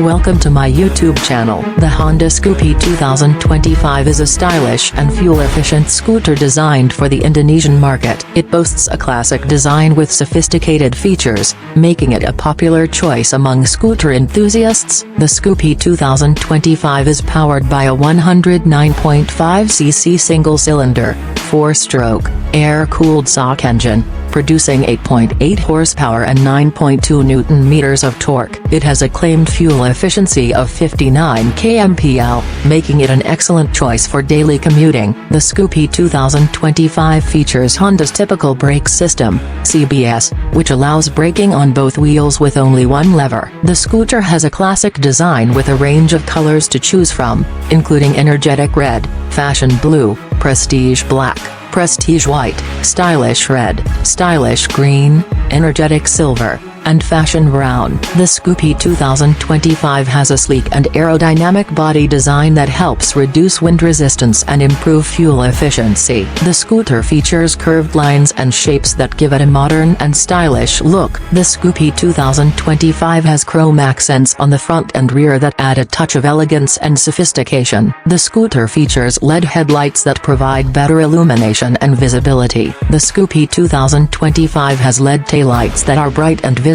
Welcome to my YouTube channel. The Honda Scoopy 2025 is a stylish and fuel-efficient scooter designed for the Indonesian market. It boasts a classic design with sophisticated features, making it a popular choice among scooter enthusiasts. The Scoopy 2025 is powered by a 109.5cc single-cylinder, 4-stroke, air-cooled shock engine, producing 8.8 horsepower and 9.2 Newton-meters of torque. It has a claimed fuel efficiency of 59 kmpl, making it an excellent choice for daily commuting. The Scoopy 2025 features Honda's typical brake system, CBS, which allows braking on both wheels with only one lever. The scooter has a classic design with a range of colors to choose from, including energetic red, fashion blue, prestige black, prestige white, stylish red, stylish green, energetic silver, and fashion brown. The Scoopy 2025 has a sleek and aerodynamic body design that helps reduce wind resistance and improve fuel efficiency. The scooter features curved lines and shapes that give it a modern and stylish look. The Scoopy 2025 has chrome accents on the front and rear that add a touch of elegance and sophistication. The scooter features LED headlights that provide better illumination and visibility. The Scoopy 2025 has LED taillights that are bright and visible,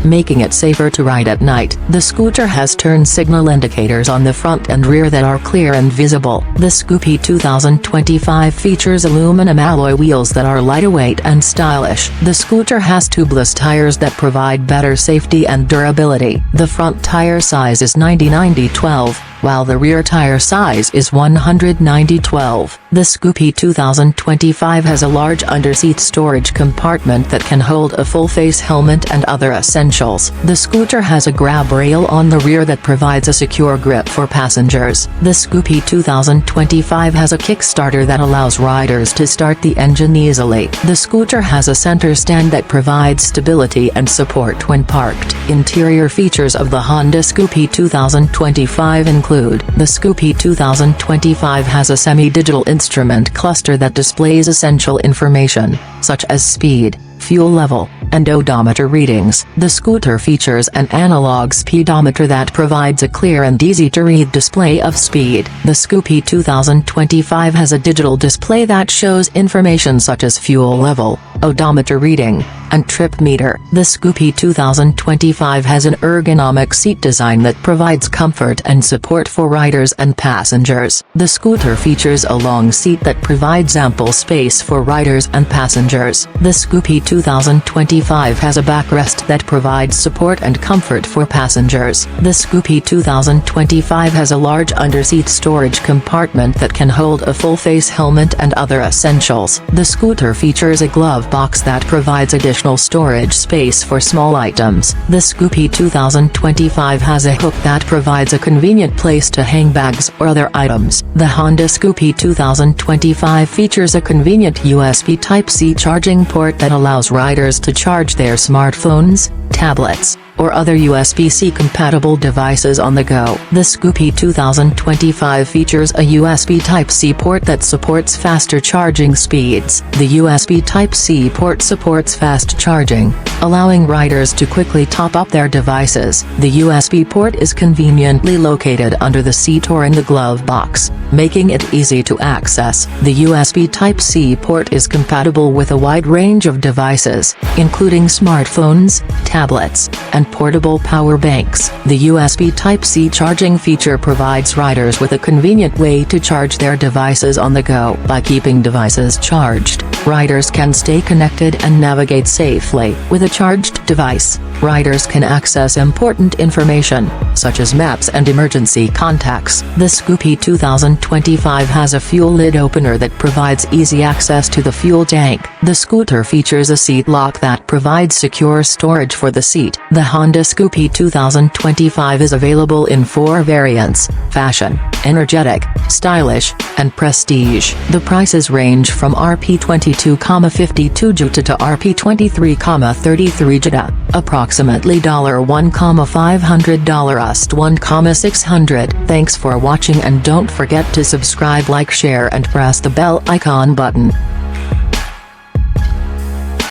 making it safer to ride at night. The scooter has turn signal indicators on the front and rear that are clear and visible. The Scoopy 2025 features aluminum alloy wheels that are lightweight and stylish. The scooter has tubeless tires that provide better safety and durability. The front tire size is 90/90/12, while the rear tire size is 190/12. The Scoopy 2025 has a large underseat storage compartment that can hold a full-face helmet and other essentials. The scooter has a grab rail on the rear that provides a secure grip for passengers. The Scoopy 2025 has a kickstarter that allows riders to start the engine easily. The scooter has a center stand that provides stability and support when parked. Interior features of the Honda Scoopy 2025 include: the Scoopy 2025 has a semi-digital instrument cluster that displays essential information, such as speed, fuel level, and odometer readings. The scooter features an analog speedometer that provides a clear and easy-to-read display of speed. The Scoopy 2025 has a digital display that shows information such as fuel level, odometer reading, and trip meter. The Scoopy 2025 has an ergonomic seat design that provides comfort and support for riders and passengers. The scooter features a long seat that provides ample space for riders and passengers. The Scoopy 2025 has a backrest that provides support and comfort for passengers. The Scoopy 2025 has a large underseat storage compartment that can hold a full-face helmet and other essentials. The scooter features a glove box that provides additional storage space for small items. The Scoopy 2025 has a hook that provides a convenient place to hang bags or other items. The Honda Scoopy 2025 features a convenient USB Type-C charging port that allows riders to charge their smartphones, tablets, or other USB-C compatible devices on the go. The Scoopy 2025 features a USB Type-C port that supports faster charging speeds. The USB Type-C port supports fast charging, allowing riders to quickly top up their devices. The USB port is conveniently located under the seat or in the glove box, making it easy to access. The USB Type-C port is compatible with a wide range of devices, including smartphones, tablets, and portable power banks. The USB Type-C charging feature provides riders with a convenient way to charge their devices on the go. By keeping devices charged, riders can stay connected and navigate safely. With a charged device, riders can access important information, such as maps and emergency contacts. The Scoopy 2025 has a fuel lid opener that provides easy access to the fuel tank. The scooter features a seat lock that provides secure storage for the seat. The Honda Scoopy 2025 is available in 4 variants: fashion, energetic, stylish, and prestige. The prices range from Rp 22,52 juta to Rp 23,33 juta, approximately $1,500 ust $1,600. Thanks for watching, and don't forget to subscribe, like, share and press the bell icon button.